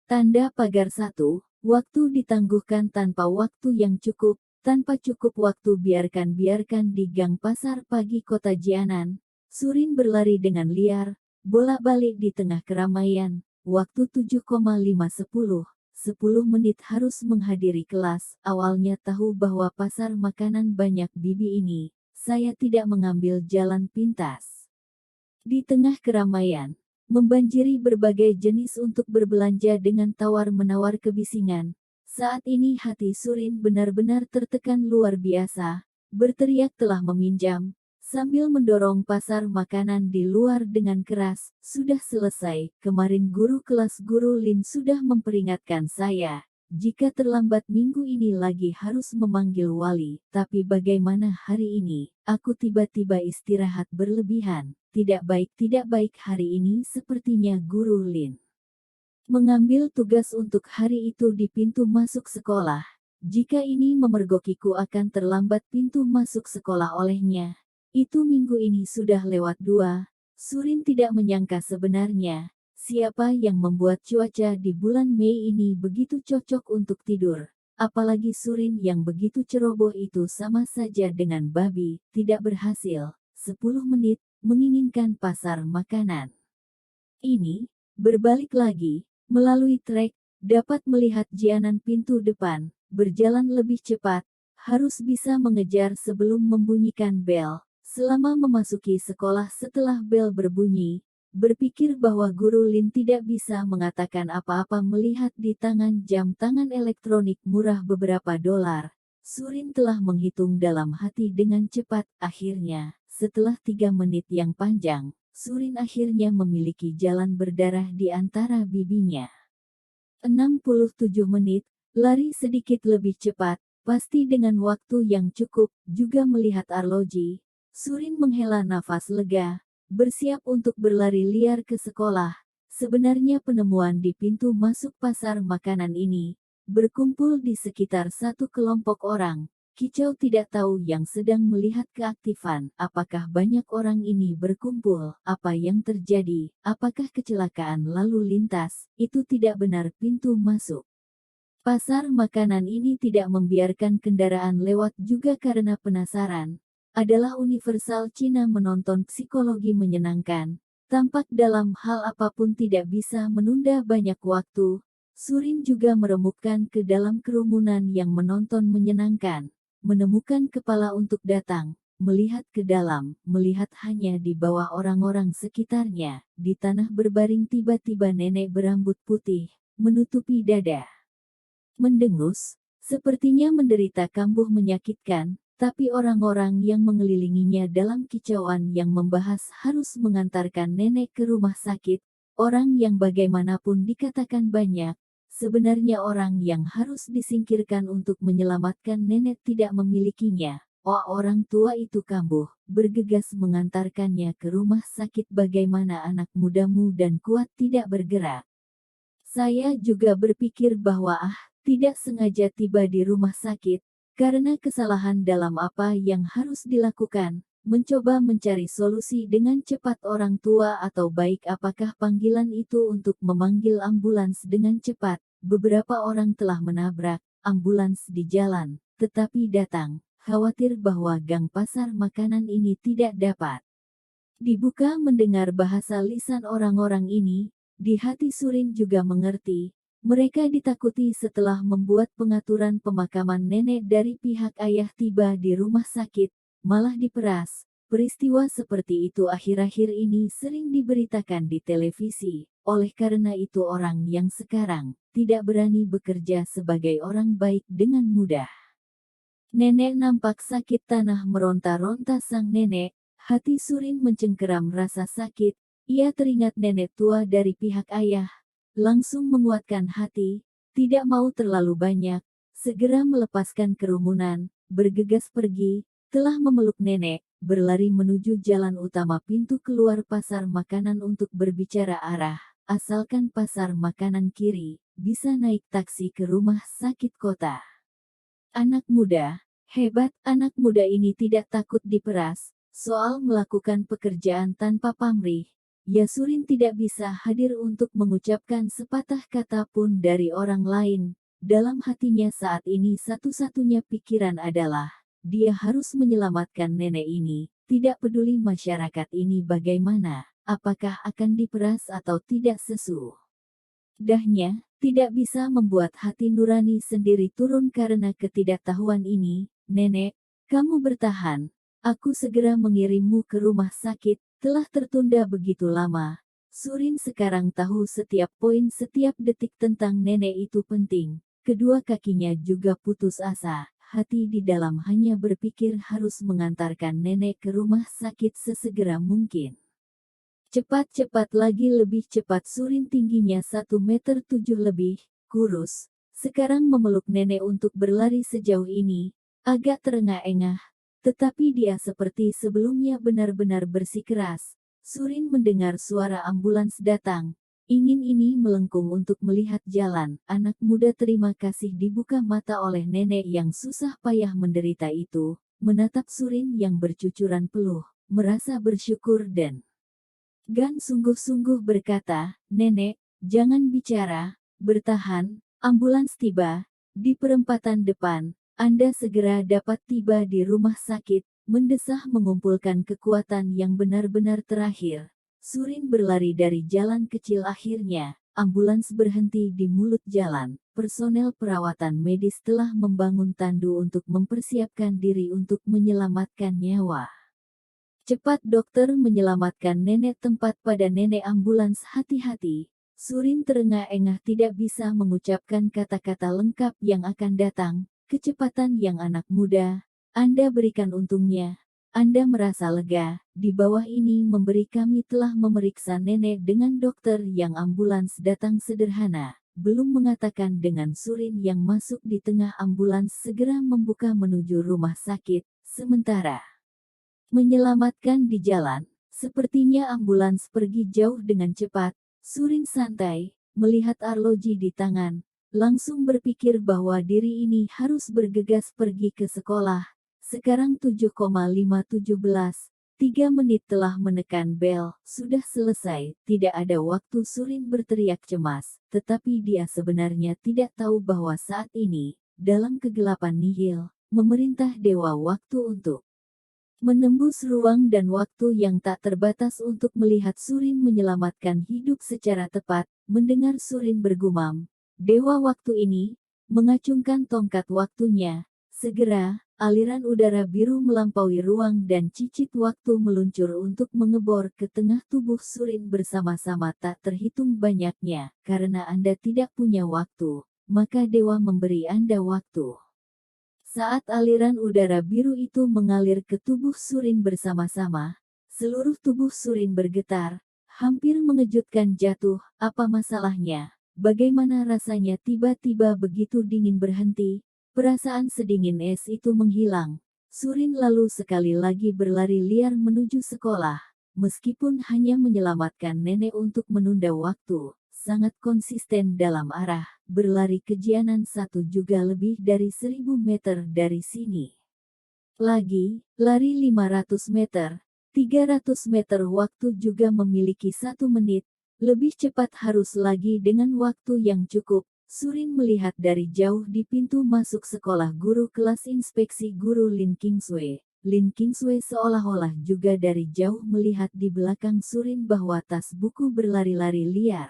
Tanda pagar satu, waktu ditangguhkan tanpa waktu yang cukup, tanpa cukup waktu biarkan di gang pasar pagi kota Jianan. Surin berlari dengan liar, bolak-balik di tengah keramaian, waktu 7,510. 10 menit harus menghadiri kelas. Awalnya tahu bahwa pasar makanan banyak bibi ini, saya tidak mengambil jalan pintas. Di tengah keramaian, membanjiri berbagai jenis untuk berbelanja dengan tawar-menawar kebisingan. Saat ini hati Surin benar-benar tertekan luar biasa. Berteriak telah meminjam, sambil mendorong pasar makanan di luar dengan keras. Sudah selesai, kemarin guru kelas guru Lin sudah memperingatkan saya. Jika terlambat minggu ini lagi harus memanggil wali. Tapi bagaimana hari ini? Aku tiba-tiba istirahat berlebihan. Tidak baik hari ini sepertinya guru Lin mengambil tugas untuk hari itu di pintu masuk sekolah. Jika ini memergokiku akan terlambat pintu masuk sekolah olehnya. Itu minggu ini sudah lewat 2. Surin tidak menyangka sebenarnya, siapa yang membuat cuaca di bulan Mei ini begitu cocok untuk tidur. Apalagi Surin yang begitu ceroboh itu sama saja dengan babi, tidak berhasil. 10 menit, menginginkan pasar makanan. Ini, berbalik lagi, melalui trek, dapat melihat Jianan pintu depan, berjalan lebih cepat, harus bisa mengejar sebelum membunyikan bel. Selama memasuki sekolah setelah bel berbunyi, berpikir bahwa guru Lin tidak bisa mengatakan apa-apa melihat di tangan jam tangan elektronik murah beberapa dolar. Surin telah menghitung dalam hati dengan cepat. Akhirnya, setelah 3 menit yang panjang, Surin akhirnya memiliki jalan berdarah di antara bibinya. 67 menit, lari sedikit lebih cepat, pasti dengan waktu yang cukup, juga melihat arloji. Surin menghela nafas lega, bersiap untuk berlari liar ke sekolah. Sebenarnya penemuan di pintu masuk pasar makanan ini, berkumpul di sekitar satu kelompok orang. Kicau tidak tahu yang sedang melihat keaktifan. Apakah banyak orang ini berkumpul? Apa yang terjadi? Apakah kecelakaan lalu lintas? Itu tidak benar pintu masuk. Pasar makanan ini tidak membiarkan kendaraan lewat juga karena penasaran. Adalah universal Cina menonton psikologi menyenangkan. Tampak dalam hal apapun tidak bisa menunda banyak waktu. Surin juga meremukkan ke dalam kerumunan yang menonton menyenangkan. Menemukan kepala untuk datang, melihat ke dalam, melihat hanya di bawah orang-orang sekitarnya. Di tanah berbaring tiba-tiba nenek berambut putih, menutupi dada. Mendengus, sepertinya menderita kambuh menyakitkan, tapi orang-orang yang mengelilinginya dalam kicauan yang membahas harus mengantarkan nenek ke rumah sakit. Orang yang bagaimanapun dikatakan banyak, sebenarnya orang yang harus disingkirkan untuk menyelamatkan nenek tidak memilikinya. Oh, orang tua itu kambuh, bergegas mengantarkannya ke rumah sakit. Bagaimana anak mudamu dan kuat tidak bergerak. Saya juga berpikir bahwa tidak sengaja tiba di rumah sakit, karena kesalahan dalam apa yang harus dilakukan. Mencoba mencari solusi dengan cepat orang tua atau baik apakah panggilan itu untuk memanggil ambulans dengan cepat. Beberapa orang telah menabrak ambulans di jalan, tetapi datang, khawatir bahwa gang pasar makanan ini tidak dapat dibuka. Mendengar bahasa lisan orang-orang ini, di hati Surin juga mengerti. Mereka ditakuti setelah membuat pengaturan pemakaman nenek dari pihak ayah tiba di rumah sakit, malah diperas. Peristiwa seperti itu akhir-akhir ini sering diberitakan di televisi. Oleh karena itu orang yang sekarang tidak berani bekerja sebagai orang baik dengan mudah. Nenek nampak sakit. Tanah meronta-ronta sang nenek, hati Surin mencengkeram rasa sakit. Ia teringat nenek tua dari pihak ayah. Langsung menguatkan hati, tidak mau terlalu banyak, segera melepaskan kerumunan, bergegas pergi, telah memeluk nenek, berlari menuju jalan utama pintu keluar pasar makanan untuk berbicara arah, asalkan pasar makanan kiri, bisa naik taksi ke rumah sakit kota. Anak muda, hebat. Anak muda ini tidak takut diperas, soal melakukan pekerjaan tanpa pamrih. Ya Surin tidak bisa hadir untuk mengucapkan sepatah kata pun dari orang lain. Dalam hatinya saat ini satu-satunya pikiran adalah, dia harus menyelamatkan nenek ini, tidak peduli masyarakat ini bagaimana, apakah akan diperas atau tidak sesudahnya, tidak bisa membuat hati nurani sendiri turun karena ketidaktahuan ini. Nenek, kamu bertahan, aku segera mengirimmu ke rumah sakit, telah tertunda begitu lama. Surin sekarang tahu setiap poin setiap detik tentang nenek itu penting. Kedua kakinya juga putus asa, hati di dalam hanya berpikir harus mengantarkan nenek ke rumah sakit sesegera mungkin. Cepat-cepat lagi lebih cepat Surin tingginya 1,7 meter lebih, kurus. Sekarang memeluk nenek untuk berlari sejauh ini, agak terengah-engah. Tetapi dia seperti sebelumnya benar-benar bersikeras. Surin mendengar suara ambulans datang. Ingin ini melengkung untuk melihat jalan. Anak muda terima kasih dibuka mata oleh nenek yang susah payah menderita itu. Menatap Surin yang bercucuran peluh. Merasa bersyukur dan Gan sungguh-sungguh berkata, "Nenek, jangan bicara, bertahan." Ambulans tiba di perempatan depan. Anda segera dapat tiba di rumah sakit, mendesah mengumpulkan kekuatan yang benar-benar terakhir. Surin berlari dari jalan kecil akhirnya. Ambulans berhenti di mulut jalan. Personel perawatan medis telah membangun tandu untuk mempersiapkan diri untuk menyelamatkan nyawa. Cepat dokter menyelamatkan nenek tempat pada nenek ambulans hati-hati. Surin terengah-engah tidak bisa mengucapkan kata-kata lengkap yang akan datang. Kecepatan yang anak muda. Anda berikan untungnya. Anda merasa lega. Di bawah ini memberi kami telah memeriksa nenek dengan dokter yang ambulans datang sederhana. Belum mengatakan dengan Surin yang masuk di tengah ambulans segera membuka menuju rumah sakit. Sementara menyelamatkan di jalan, sepertinya ambulans pergi jauh dengan cepat. Surin santai, melihat arloji di tangan, langsung berpikir bahwa diri ini harus bergegas pergi ke sekolah. Sekarang 7,517, 3 menit telah menekan bel, sudah selesai, tidak ada waktu. Surin berteriak cemas, tetapi dia sebenarnya tidak tahu bahwa saat ini, dalam kegelapan nihil, memerintah dewa waktu untuk menembus ruang dan waktu yang tak terbatas untuk melihat Surin menyelamatkan hidup secara tepat. Mendengar Surin bergumam, "Dewa waktu ini," mengacungkan tongkat waktunya. Segera, aliran udara biru melampaui ruang dan cicit waktu meluncur untuk mengebor ke tengah tubuh Surin bersama-sama tak terhitung banyaknya. Karena Anda tidak punya waktu, maka dewa memberi Anda waktu. Saat aliran udara biru itu mengalir ke tubuh Surin bersama-sama, seluruh tubuh Surin bergetar, hampir mengejutkan jatuh. Apa masalahnya? Bagaimana rasanya tiba-tiba begitu dingin berhenti? Perasaan sedingin es itu menghilang. Surin lalu sekali lagi berlari liar menuju sekolah. Meskipun hanya menyelamatkan nenek untuk menunda waktu, sangat konsisten dalam arah. Berlari kejianan satu juga lebih dari 1.000 meter dari sini. Lagi, lari 500 meter, 300 meter waktu juga memiliki 1 menit, lebih cepat harus lagi dengan waktu yang cukup. Surin melihat dari jauh di pintu masuk sekolah guru kelas inspeksi guru Lin Kingsway. Lin Kingsway seolah-olah juga dari jauh melihat di belakang Surin bahwa tas buku berlari-lari liar.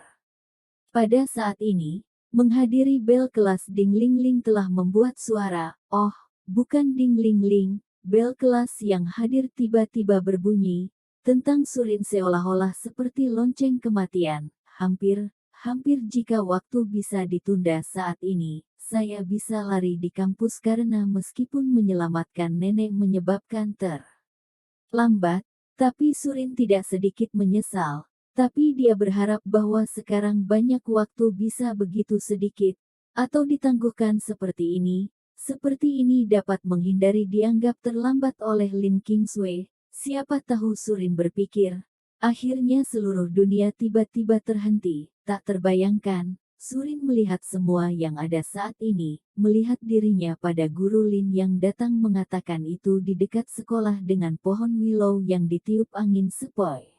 Pada saat ini, menghadiri bel kelas ding-ling-ling telah membuat suara, "Oh, bukan ding-ling-ling," bel kelas yang hadir tiba-tiba berbunyi, tentang Surin seolah-olah seperti lonceng kematian. Hampir jika waktu bisa ditunda saat ini, saya bisa lari di kampus karena meskipun menyelamatkan nenek menyebabkan terlambat, tapi Surin tidak sedikit menyesal. Tapi dia berharap bahwa sekarang banyak waktu bisa begitu sedikit, atau ditangguhkan seperti ini. Seperti ini dapat menghindari dianggap terlambat oleh Lin Kingsway. Siapa tahu Surin berpikir. Akhirnya seluruh dunia tiba-tiba terhenti. Tak terbayangkan, Surin melihat semua yang ada saat ini, melihat dirinya pada guru Lin yang datang mengatakan itu di dekat sekolah dengan pohon willow yang ditiup angin sepoi.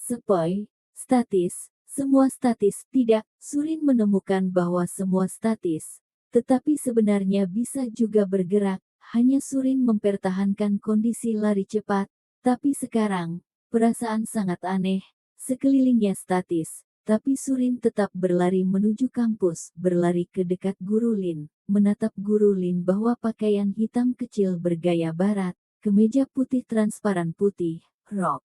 Sepoi, statis, semua statis tidak, Surin menemukan bahwa semua statis, tetapi sebenarnya bisa juga bergerak, hanya Surin mempertahankan kondisi lari cepat, tapi sekarang, perasaan sangat aneh, sekelilingnya statis, tapi Surin tetap berlari menuju kampus, berlari ke dekat Guru Lin, menatap Guru Lin bahwa pakaian hitam kecil bergaya barat, kemeja putih transparan putih, rok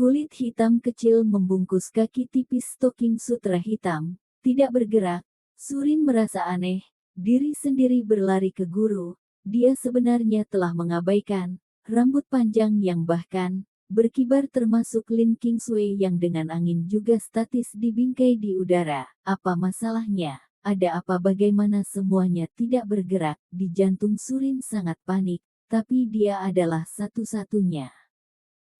kulit hitam kecil membungkus kaki tipis stocking sutra hitam, tidak bergerak. Surin merasa aneh, diri sendiri berlari ke guru, dia sebenarnya telah mengabaikan, rambut panjang yang bahkan, berkibar termasuk Lin Kingsway yang dengan angin juga statis di bingkai di udara. Apa masalahnya? Ada apa bagaimana semuanya tidak bergerak? Di jantung Surin sangat panik, tapi dia adalah satu-satunya.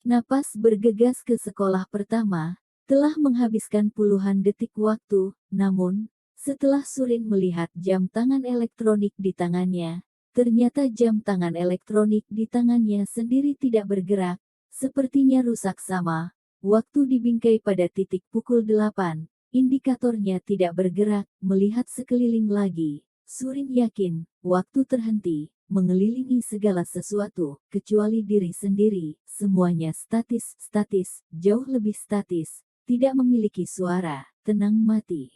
Napas bergegas ke sekolah pertama, telah menghabiskan puluhan detik waktu, namun, setelah Surin melihat jam tangan elektronik di tangannya, ternyata jam tangan elektronik di tangannya sendiri tidak bergerak, sepertinya rusak sama. Waktu di bingkai pada titik pukul 8, indikatornya tidak bergerak, melihat sekeliling lagi. Surin yakin, waktu terhenti, mengelilingi segala sesuatu, kecuali diri sendiri, semuanya statis, jauh lebih statis, tidak memiliki suara, tenang mati.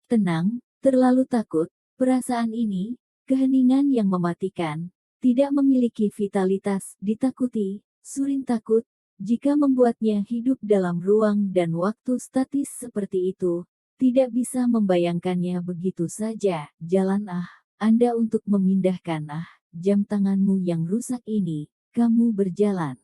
Tenang, terlalu takut, perasaan ini, keheningan yang mematikan, tidak memiliki vitalitas, ditakuti, Surin takut, jika membuatnya hidup dalam ruang dan waktu statis seperti itu, tidak bisa membayangkannya begitu saja, jalan Anda untuk memindahkan jam tanganmu yang rusak ini, kamu berjalan.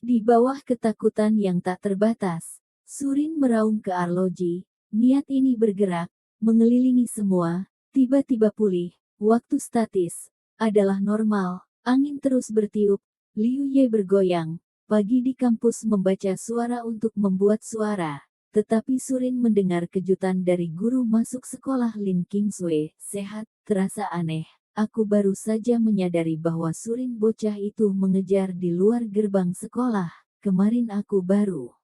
Di bawah ketakutan yang tak terbatas, Surin meraung ke arloji, niat ini bergerak, mengelilingi semua, tiba-tiba pulih, waktu statis, adalah normal, angin terus bertiup, Liu Ye bergoyang, pagi di kampus membaca suara untuk membuat suara, tetapi Surin mendengar kejutan dari guru masuk sekolah Lin Kingsway, sehat, terasa aneh. Aku baru saja menyadari bahwa Surin bocah itu mengejar di luar gerbang sekolah. Kemarin aku baru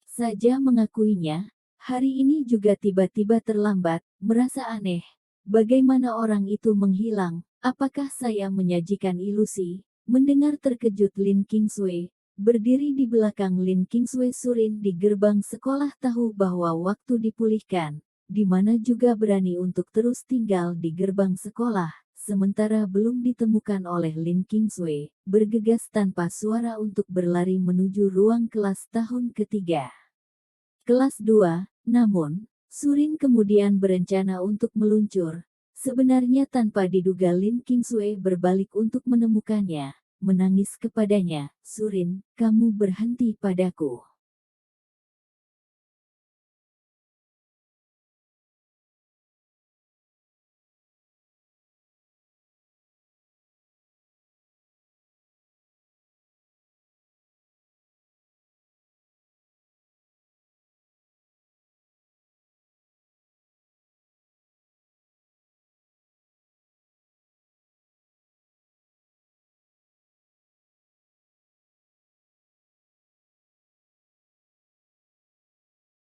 saja mengakuinya. Hari ini juga tiba-tiba terlambat, merasa aneh. Bagaimana orang itu menghilang? Apakah saya menyajikan ilusi? Mendengar terkejut Lin Kingsway, berdiri di belakang Lin Kingsway. Surin di gerbang sekolah tahu bahwa waktu dipulihkan, di mana juga berani untuk terus tinggal di gerbang sekolah. Sementara belum ditemukan oleh Lin Kingsway, bergegas tanpa suara untuk berlari menuju ruang kelas tahun ketiga. Kelas 2, namun, Surin kemudian berencana untuk meluncur. Sebenarnya tanpa diduga Lin Kingsway berbalik untuk menemukannya, menangis kepadanya, Surin, kamu berhenti padaku.